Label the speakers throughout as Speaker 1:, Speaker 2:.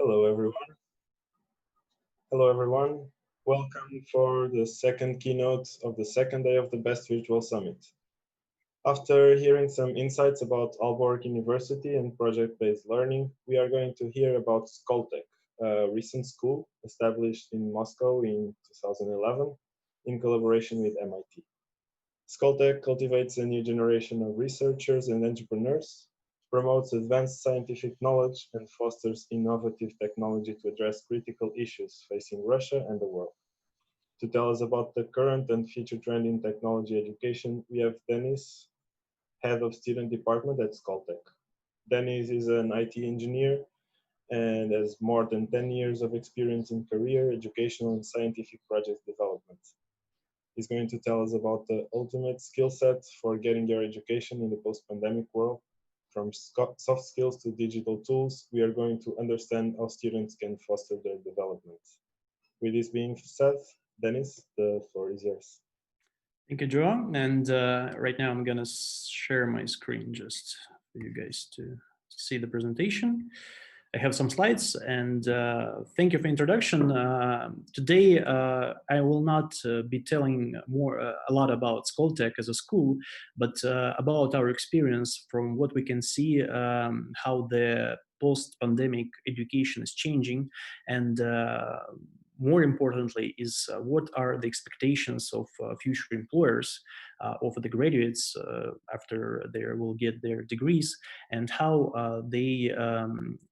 Speaker 1: Hello, everyone. Hello, everyone. Welcome for the second keynote of the second day of the Best Virtual Summit. After hearing some insights about Aalborg University and project-based learning, we are going to hear about Skoltech, a recent school established in Moscow in 2011 in collaboration with MIT. Skoltech cultivates a new generation of researchers and entrepreneurs, promotes advanced scientific knowledge, and fosters innovative technology to address critical issues facing Russia and the world. To tell us about the current and future trend in technology education, we have Denis, Head of Student Department at Skoltech. Denis is an IT engineer and has more than 10 years of experience in career, educational, and scientific project development. He's going to tell us about the ultimate skill set for getting your education in the post-pandemic world. From soft skills to digital tools, we are going to understand how students can foster their development. With this being said, Denis, the floor is yours.
Speaker 2: Thank you, Joe. And right now I'm going to share my screen just for you guys to see the presentation. I have some slides, and thank you for introduction. Today, I will not be telling a lot about Skoltech as a school, but about our experience from what we can see, how the post-pandemic education is changing, and more importantly is what are the expectations of future employers of the graduates after they will get their degrees, and how they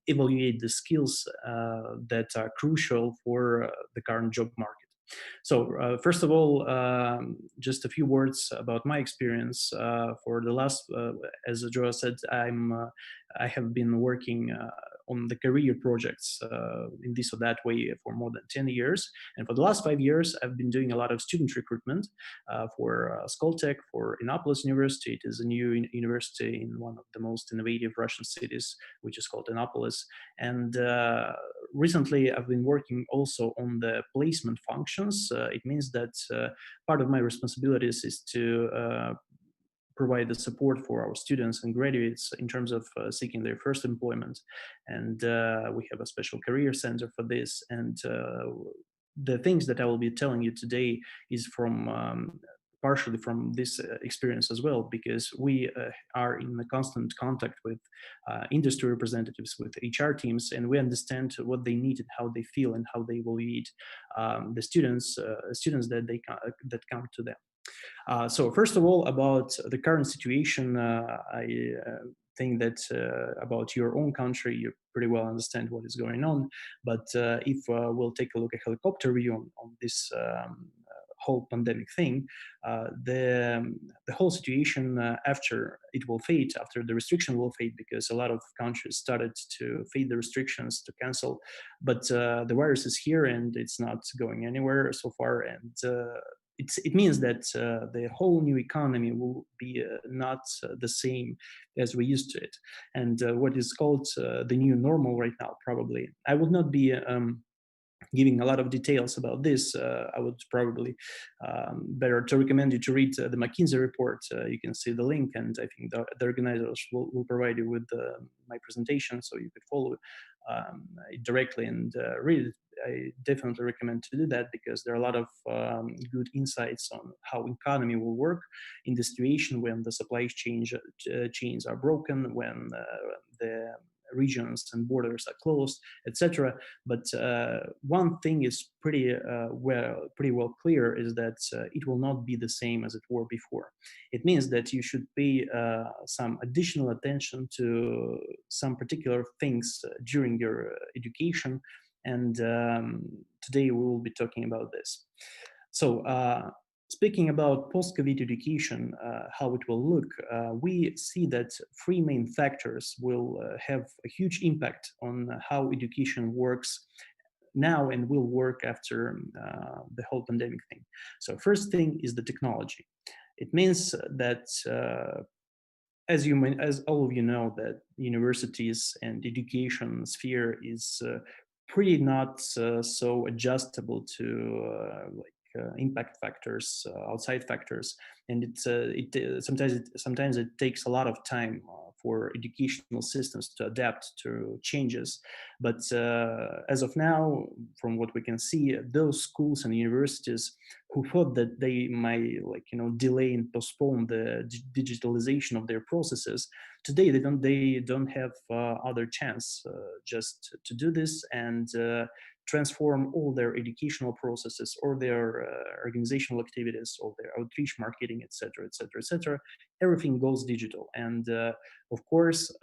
Speaker 2: evaluate the skills that are crucial for the current job market. So first of all, just a few words about my experience. For the last, as Joa said, I have been working on the career projects in this or that way for more than 10 years. And for the last 5 years, I've been doing a lot of student recruitment for Skoltech, for Innopolis University. It is a new university in one of the most innovative Russian cities, which is called Innopolis. And recently, I've been working also on the placement functions. It means that part of my responsibilities is to provide the support for our students and graduates in terms of seeking their first employment. And we have a special career center for this. And the things that I will be telling you today is from partially from this experience as well, because we are in a constant contact with industry representatives, with HR teams, and we understand what they need and how they feel and how they evaluate the students that come to them. So first of all, about the current situation, I think that about your own country, you pretty well understand what is going on. But if we'll take a look at helicopter view on this whole pandemic thing, the whole situation after it will fade, after the restriction will fade, because a lot of countries started to fade the restrictions, to cancel. But the virus is here and it's not going anywhere so far. And it means that the whole new economy will be not the same as we used to it. And what is called the new normal right now, probably. I would not be giving a lot of details about this. I would probably better to recommend you to read the McKinsey report. You can see the link, and I think the organizers will provide you with my presentation, so you could follow it directly and read it. I definitely recommend to do that, because there are a lot of good insights on how economy will work in the situation when the supply chains are broken, when the regions and borders are closed, etc. But one thing is pretty well clear, is that it will not be the same as it were before. It means that you should pay some additional attention to some particular things during your education, and today we will be talking about this. So speaking about post-COVID education, how it will look, we see that three main factors will have a huge impact on how education works now and will work after the whole pandemic thing. So first thing is the technology. It means that as all of you know, that universities and education sphere is pretty not so adjustable to impact factors, outside factors, and sometimes it takes a lot of time for educational systems to adapt to changes. But as of now, from what we can see, those schools and universities who thought that they might, like, delay and postpone the digitalization of their processes, today they don't have other chance just to do this and transform all their educational processes or their organizational activities or their outreach marketing, etc., etc., etc. Everything goes digital, and of course,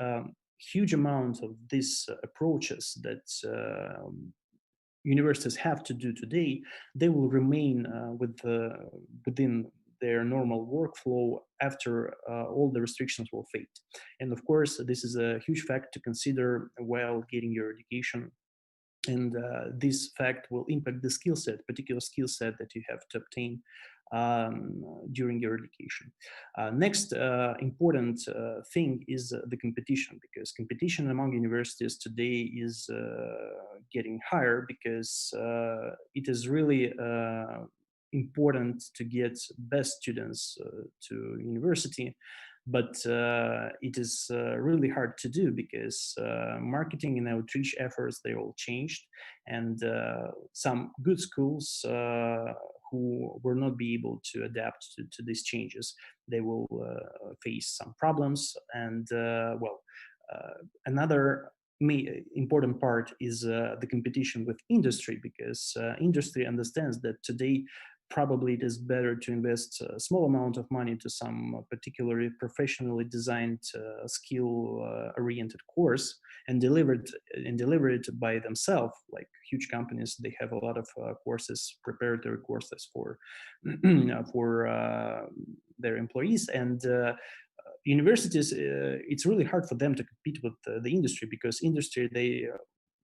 Speaker 2: huge amount of these approaches that universities have to do today, they will remain within their normal workflow after all the restrictions will fade. And of course, this is a huge fact to consider while getting your education. And this fact will impact the skill set, particular skill set that you have to obtain during your education. Next important thing is the competition, because competition among universities today is getting higher, because it is really important to get best students to university. But it is really hard to do, because marketing and outreach efforts, they all changed, and some good schools who will not be able to adapt to these changes, they will face some problems. And another important part is the competition with industry, because industry understands that today probably it is better to invest a small amount of money to some particularly professionally designed skill-oriented course and deliver it by themselves. Like huge companies, they have a lot of courses, preparatory courses for for their employees, and universities, it's really hard for them to compete with the industry, because industry, they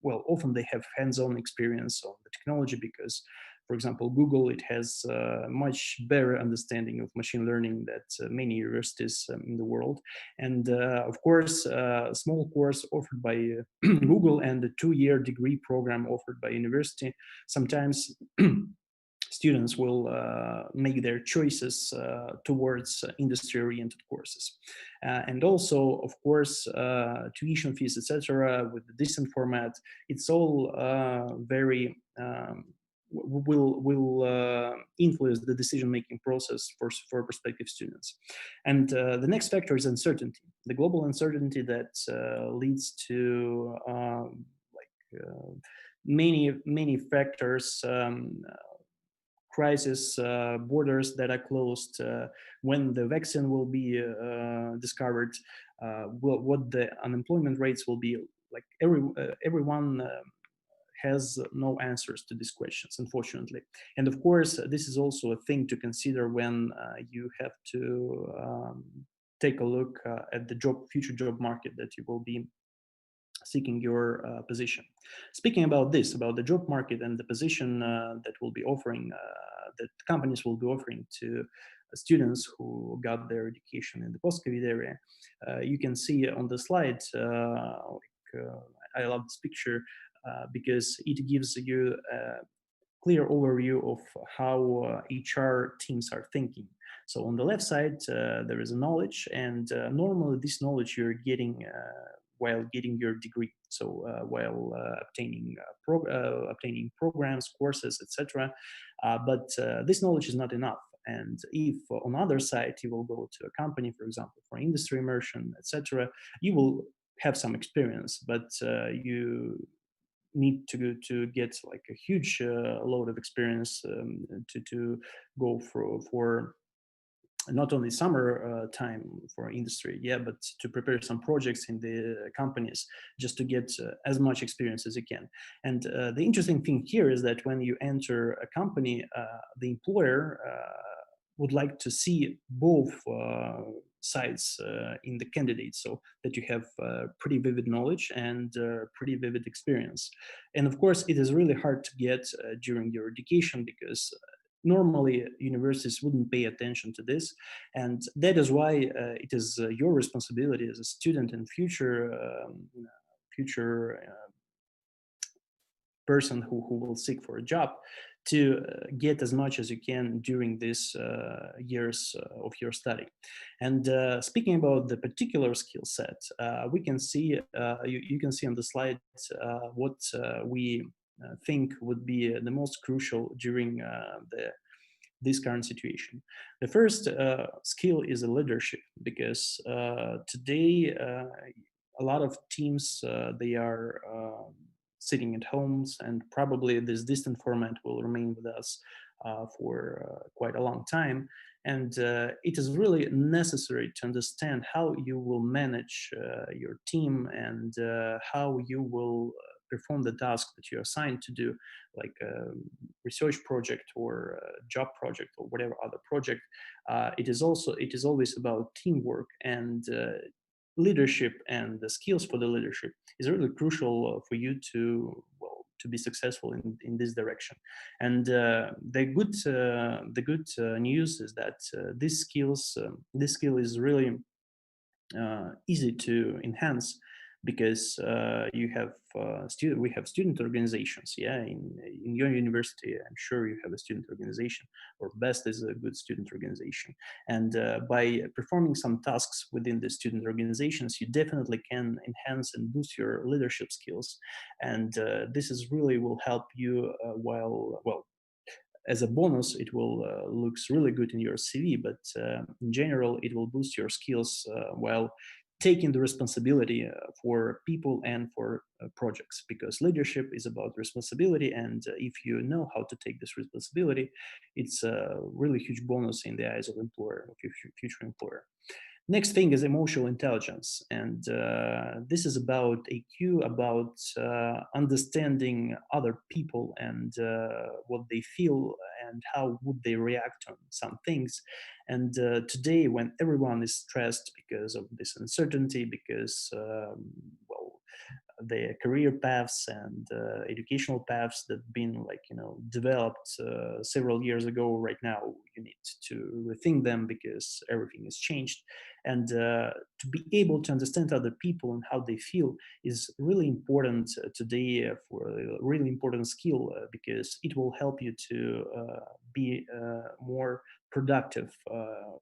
Speaker 2: often they have hands-on experience on the technology, because for example, Google, it has much better understanding of machine learning that many universities in the world. And of course, a small course offered by Google and a 2-year degree program offered by university, sometimes students will make their choices towards industry-oriented courses. And also, of course, tuition fees, etc., with the distant format, it's all very will influence the decision-making process for prospective students. And the next factor is uncertainty, the global uncertainty that leads to many factors, crisis, borders that are closed, when the vaccine will be discovered, what the unemployment rates will be. Like everyone has no answers to these questions, unfortunately. And of course, this is also a thing to consider when you have to take a look at the future job market that you will be seeking your position. Speaking about this, about the job market and the position that will be offering, that companies will be offering to students who got their education in the post-COVID area, you can see on the slide, I love this picture because it gives you a clear overview of how HR teams are thinking. So on the left side, there is a knowledge, and normally this knowledge you're getting while getting your degree. So while obtaining programs, courses, etc. But this knowledge is not enough. And if on the other side you will go to a company, for example, for industry immersion, etc., you will have some experience, but you need to get like a huge load of experience to go for not only summer time for industry, but to prepare some projects in the companies, just to get as much experience as you can. And the interesting thing here is that when you enter a company, the employer would like to see both sides in the candidate, so that you have pretty vivid knowledge and pretty vivid experience. And of course, it is really hard to get during your education, because normally universities wouldn't pay attention to this, and that is why it is your responsibility as a student and future person who will seek for a job to get as much as you can during these years of your study. And speaking about the particular skill set, we can see you can see on the slide what we think would be the most crucial during this current situation. The first skill is a leadership, because today a lot of teams they are sitting at homes, and probably this distant format will remain with us for quite a long time. And it is really necessary to understand how you will manage your team, and how you will perform the task that you're assigned to do, like a research project or a job project or whatever other project. It is always about teamwork, and leadership, and the skills for the leadership is really crucial for you to, well, to be successful in this direction. And the good news is that this skill is really easy to enhance, because we have student organizations. Yeah, in your university, I'm sure you have a student organization, or best is a good student organization. And by performing some tasks within the student organizations, you definitely can enhance and boost your leadership skills. And this is really will help you while, well, as a bonus, it will looks really good in your CV, but in general, it will boost your skills while taking the responsibility for people and for projects, because leadership is about responsibility. And if you know how to take this responsibility, it's a really huge bonus in the eyes of employer, of your future employer. Next thing is emotional intelligence, and this is about AQ, about understanding other people, and what they feel, and how would they react on some things. And today, when everyone is stressed because of this uncertainty, because well, the career paths and educational paths that been, like, developed several years ago, right now you need to rethink them, because everything has changed. And to be able to understand other people and how they feel is really important today, for a really important skill, because it will help you to be more productive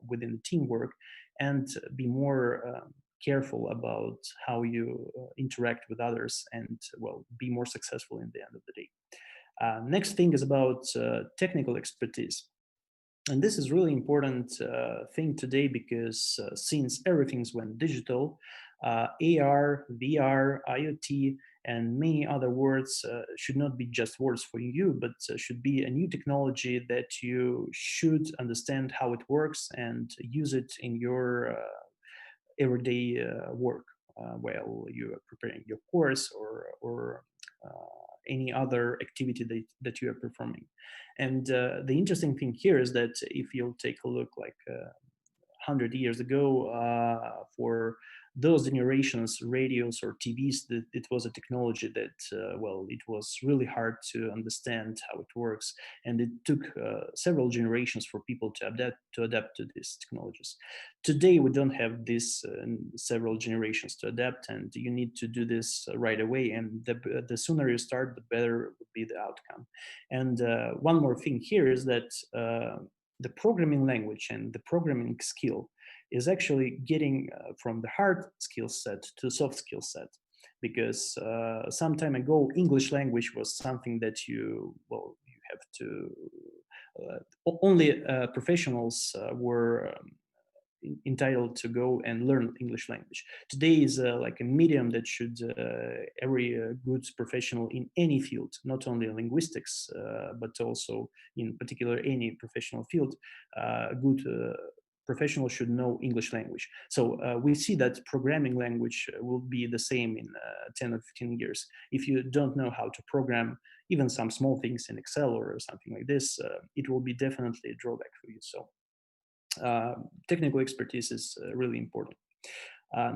Speaker 2: within the teamwork, and be more careful about how you interact with others, and, well, be more successful in the end of the day. Next thing is about technical expertise. And this is really important thing today, because since everything's went digital, AR, VR, IoT, and many other words should not be just words for you, but should be a new technology that you should understand how it works and use it in your everyday work while you are preparing your course, or any other activity that you are performing. And the interesting thing here is that if you'll take a look, like 100 years ago, for those generations, radios or TVs, that it was a technology that, well, it was really hard to understand how it works, and it took several generations for people to adapt to these technologies. Today, we don't have this several generations to adapt, and you need to do this right away. And the sooner you start, the better would be the outcome. And one more thing here is that the programming language and the programming skill is actually getting from the hard skill set to soft skill set, because some time ago English language was something that you have to only professionals were entitled to go and learn English language. Today is like a medium that should every good professional in any field, not only linguistics, but also in particular any professional field, good professional should know English language. So we see that programming language will be the same in 10 or 15 years. If you don't know how to program even some small things in Excel or something like this, it will be definitely a drawback for you. So technical expertise is really important.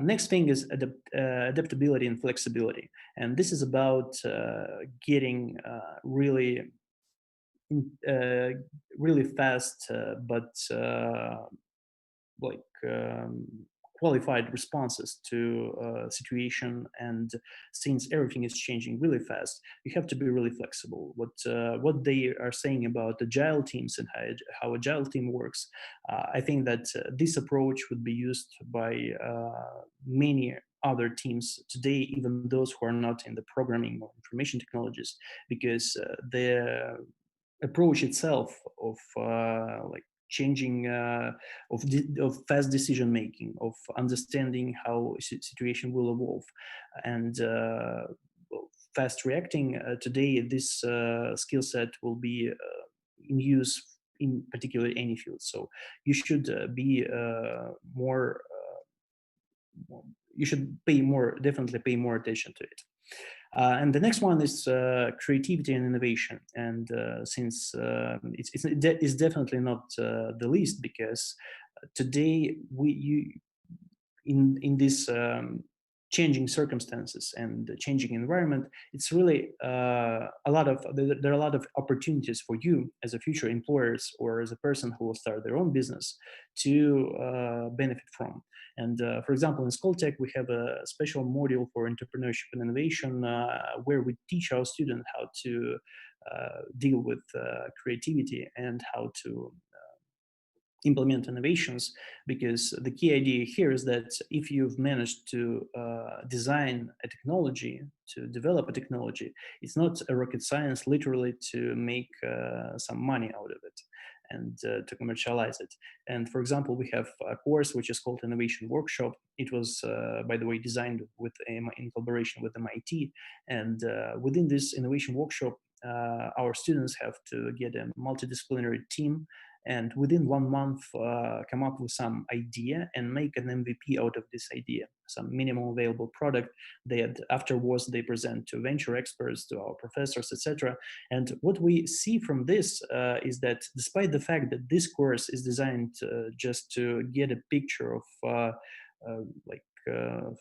Speaker 2: Next thing is adaptability and flexibility. And this is about getting really fast, but like qualified responses to situation. And since everything is changing really fast, you have to be really flexible. What they are saying about agile teams and how agile team works, I think that this approach would be used by many other teams today, even those who are not in the programming or information technologies, because the approach itself of like changing of fast decision making, of understanding how situation will evolve, and fast reacting today, this skill set will be in use in particularly any field. So you should be more you should definitely pay more attention to it. And the next one is creativity and innovation. And since it's definitely not the least, because today in this changing circumstances and the changing environment, it's really there are a lot of opportunities for you as a future employers or as a person who will start their own business to benefit from. And for example, in Skoltech, we have a special module for entrepreneurship and innovation where we teach our students how to deal with creativity and how to implement innovations, because the key idea here is that if you've managed to design a technology, to develop a technology, it's not a rocket science literally to make some money out of it and to commercialize it. And for example, we have a course which is called Innovation Workshop. It was, by the way, designed in collaboration with MIT. And within this innovation workshop, our students have to get a multidisciplinary team and within 1 month come up with some idea and make an MVP out of this idea, some minimum available product that afterwards they present to venture experts, to our professors, etc. And what we see from this is that despite the fact that this course is designed just to get a picture of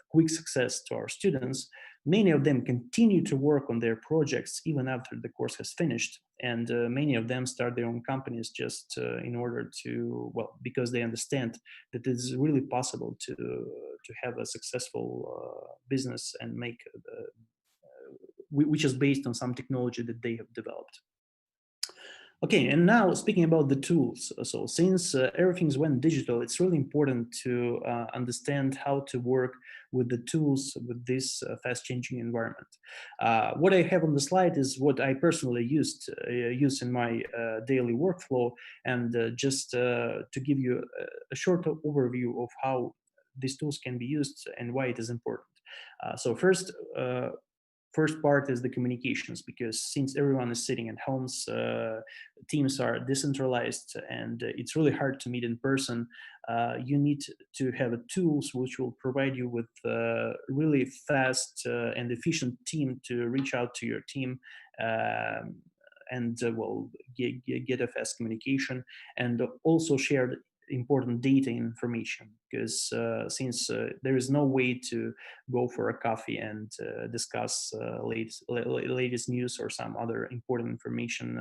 Speaker 2: quick success to our students, many of them continue to work on their projects even after the course has finished. And many of them start their own companies just in order to, well, because they understand that it is really possible to have a successful business and make, which is based on some technology that they have developed. Okay, and now speaking about the tools. So since everything's went digital, it's really important to understand how to work with the tools with this fast-changing environment. What I have on the slide is what I personally use in my daily workflow, and just to give you a short overview of how these tools can be used and why it is important. So first part is the communications, because since everyone is sitting at homes, teams are decentralized and it's really hard to meet in person. You need to have tools which will provide you with really fast and efficient team to reach out to your team and get a fast communication, and also share important data and information, because since there is no way to go for a coffee and discuss latest news or some other important information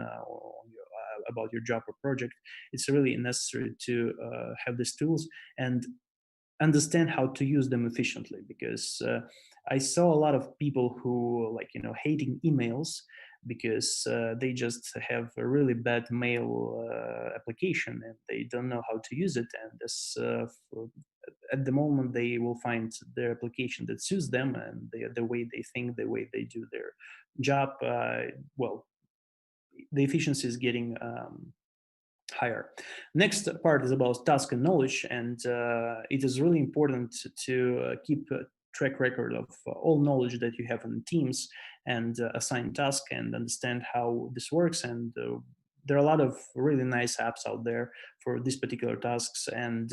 Speaker 2: about your job or project, it's really necessary to have these tools and understand how to use them efficiently. Because I saw a lot of people who hating emails because they just have a really bad mail application and they don't know how to use it. And this, at the moment, they will find their application that suits them and the way they think, the way they do their job. Well, the efficiency is getting higher. Next part is about task and knowledge, and it is really important to keep a track record of all knowledge that you have in teams and assign tasks and understand how this works. And there are a lot of really nice apps out there for these particular tasks. And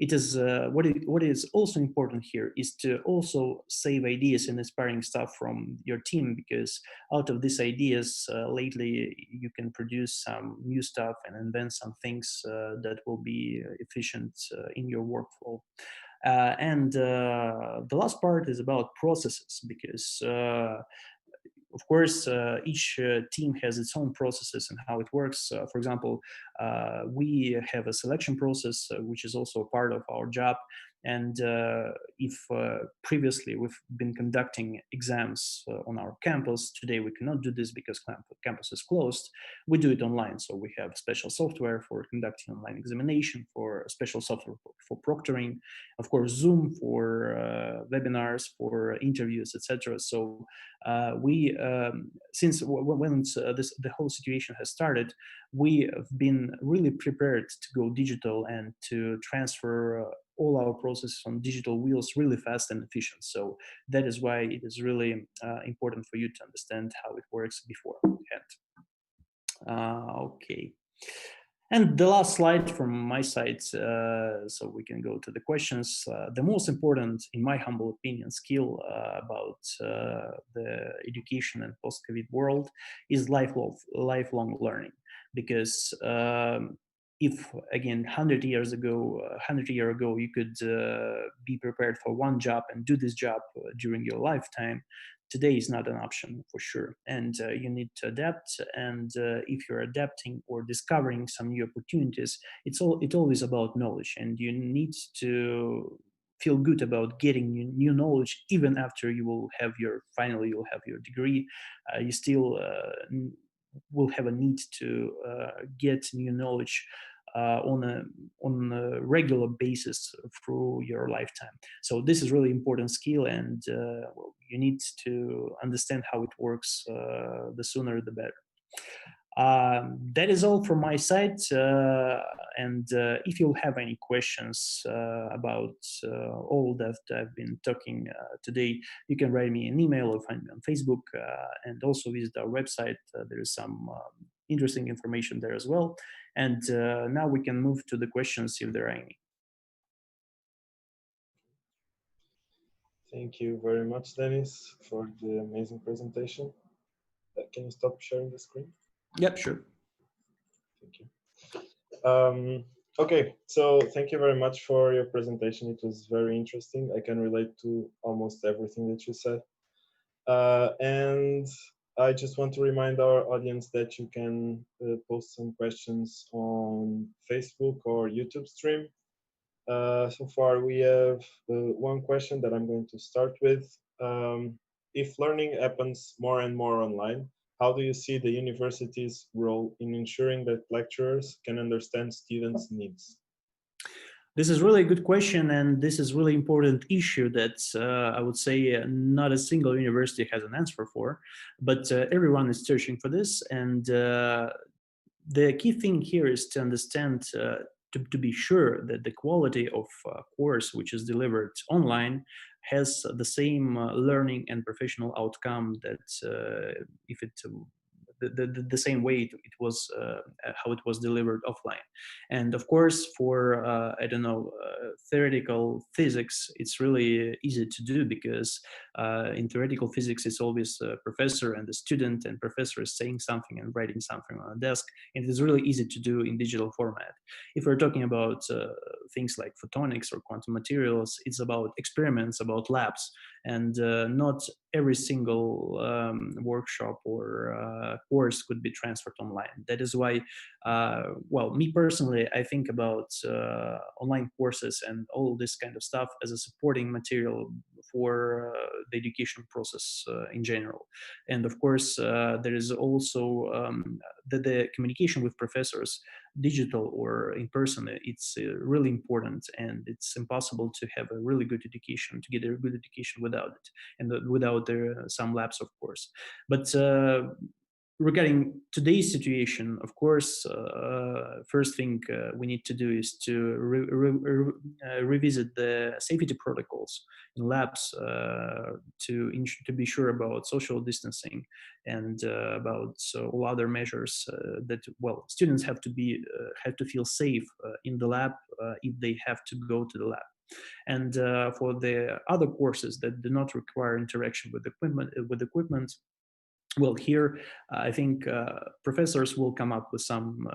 Speaker 2: it is what is also important here is to also save ideas and inspiring stuff from your team, because out of these ideas lately you can produce some new stuff and invent some things that will be efficient in your workflow. And the last part is about processes, because of course, each team has its own processes and how it works. For example, we have a selection process, which is also a part of our job. And if previously we've been conducting exams on our campus, today we cannot do this because campus is closed. We do it online. So we have special software for conducting online examination, for special software for proctoring, of course, Zoom for webinars, for interviews, etc. So we, since when the whole situation has started, we have been really prepared to go digital and to transfer all our processes on digital wheels really fast and efficient. So that is why it is really important for you to understand how it works beforehand. Okay. And the last slide from my side, so we can go to the questions. The most important, in my humble opinion, skill about the education and post-COVID world is lifelong learning. Because if, again, 100 years ago, 100 years ago, you could be prepared for one job and do this job during your lifetime, today is not an option for sure. And you need to adapt. And if you're adapting or discovering some new opportunities, it's always about knowledge, and you need to feel good about getting new knowledge even after you'll have your degree. You still will have a need to get new knowledge on a regular basis through your lifetime. So this is really important skill, and well, you need to understand how it works. The sooner, the better. That is all from my side. And if you have any questions about all that I've been talking today, you can write me an email or find me on Facebook, and also visit our website. There is some interesting information there as well. And now we can move to the questions if there are any.
Speaker 1: Thank you very much, Denis, for the amazing presentation. Can you stop sharing the screen?
Speaker 2: Yep, sure.
Speaker 1: Thank you. Okay, so thank you very much for your presentation. It was very interesting. I can relate to almost everything that you said. And I just want to remind our audience that you can post some questions on Facebook or YouTube stream. So far, we have one question that I'm going to start with. If learning happens more and more online, how do you see the university's role in ensuring that lecturers can understand students' needs?
Speaker 2: This is really a good question, and this is really important issue that I would say not a single university has an answer for, but everyone is searching for this. And the key thing here is to understand, to be sure that the quality of course which is delivered online has the same learning and professional outcome that if it the same way it was how it was delivered offline. And of course, for I don't know, theoretical physics, it's really easy to do because in theoretical physics it's always a professor and a student, and professor is saying something and writing something on a desk, and it is really easy to do in digital format. If we're talking about things like photonics or quantum materials, it's about experiments, about labs, and not every single workshop or course could be transferred online. That is why, well, me personally, I think about online courses and all this kind of stuff as a supporting material for the education process in general. And of course, there is also the communication with professors, digital or in person. It's really important, and it's impossible to have a really good education, to get a good education without it, and without some labs, of course. But regarding today's situation, of course, first thing we need to do is to revisit the safety protocols in labs to be sure about social distancing and about all other measures that, well, students have to feel safe in the lab if they have to go to the lab. And for the other courses that do not require interaction with equipment, well, here I think professors will come up with some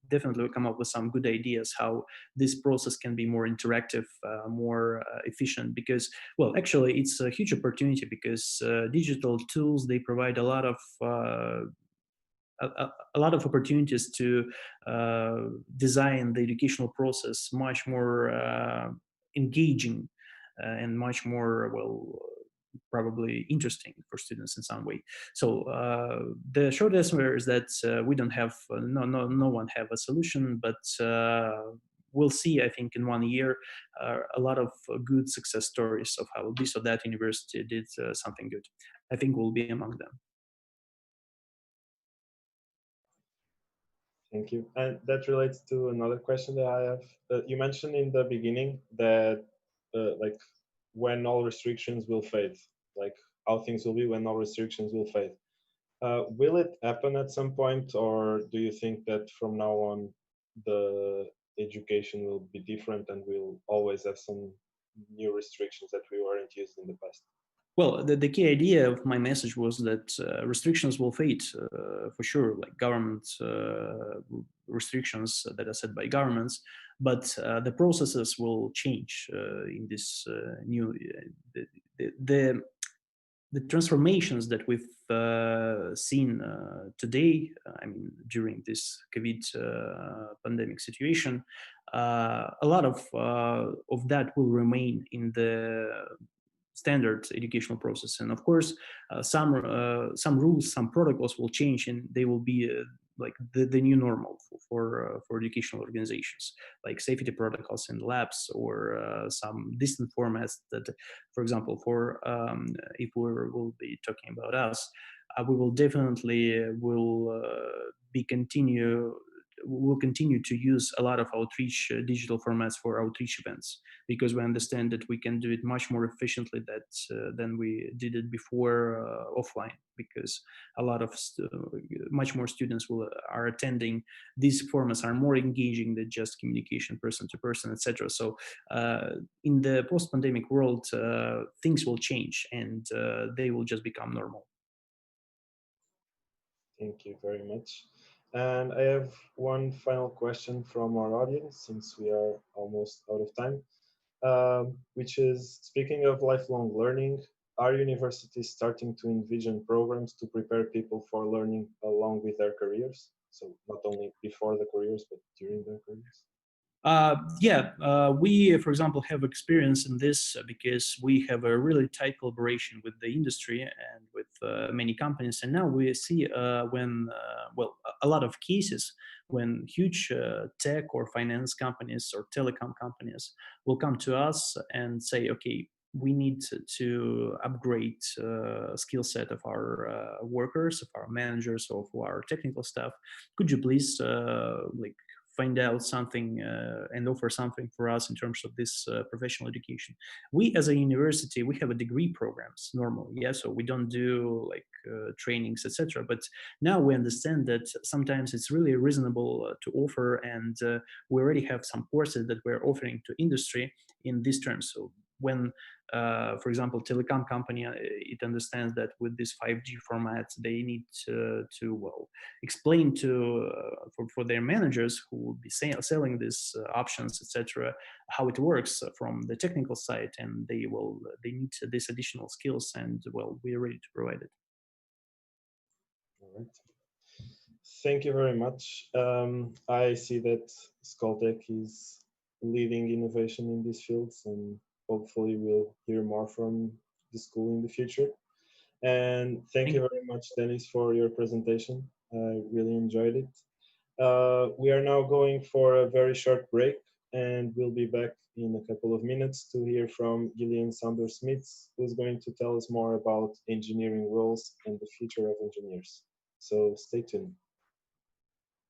Speaker 2: definitely come up with some good ideas how this process can be more interactive, more efficient, because, well, actually it's a huge opportunity because digital tools, they provide a lot of opportunities to design the educational process much more engaging and much more, well, probably interesting for students in some way. So the short answer is that we don't have no one have a solution, but we'll see. I think in 1 year, a lot of good success stories of how this or that university did something good. I think we'll be among them.
Speaker 1: Thank you. And that relates to another question that I have. You mentioned in the beginning that like when all restrictions will fade, like how things will be when all restrictions will fade. Will it happen at some point, or do you think that from now on the education will be different and we'll always have some new restrictions that we weren't used in the past?
Speaker 2: Well, the key idea of my message was that restrictions will fade for sure, like government restrictions that are set by governments, but the processes will change in this new the the transformations that we've seen today, I mean, during this COVID pandemic situation, a lot of that will remain in the standard educational process. And of course, some rules, some protocols will change, and they will be like the new normal for educational organizations, like safety protocols in labs or some distant formats that, for example, for if we'll be talking about us, we will definitely will continue to use a lot of outreach digital formats for outreach events, because we understand that we can do it much more efficiently than we did it before offline, because a lot of much more students are attending. These formats are more engaging than just communication person to person, etc. So in the post-pandemic world, things will change, and they will just become normal.
Speaker 1: Thank you very much. And I have one final question from our audience, since we are almost out of time, which is, speaking of lifelong learning, are universities starting to envision programs to prepare people for learning along with their careers? So not only before the careers, but during their careers?
Speaker 2: We, for example, have experience in this because we have a really tight collaboration with the industry and with many companies. And now we see a lot of cases when huge tech or finance companies or telecom companies will come to us and say, okay, we need to upgrade skill set of our workers, of our managers, of our technical staff. Could you please find out something and offer something for us in terms of this professional education? We, as a university, we have a degree programs normally, yeah. So we don't do like trainings, etc. But now we understand that sometimes it's really reasonable to offer, and we already have some courses that we're offering to industry in these terms. So when for example, telecom company, it understands that with this 5G format, they need to explain to for their managers who will be selling these options, etc., how it works from the technical side, and they need these additional skills, and well, we are ready to provide it.
Speaker 1: All right. Thank you very much. I see that Skoltech is leading innovation in these fields, and hopefully we'll hear more from the school in the future. And thank you very much, Denis, for your presentation. I really enjoyed it. We are now going for a very short break, and we'll be back in a couple of minutes to hear from Gillian Saunders-Smith, who's going to tell us more about engineering roles and the future of engineers. So stay tuned.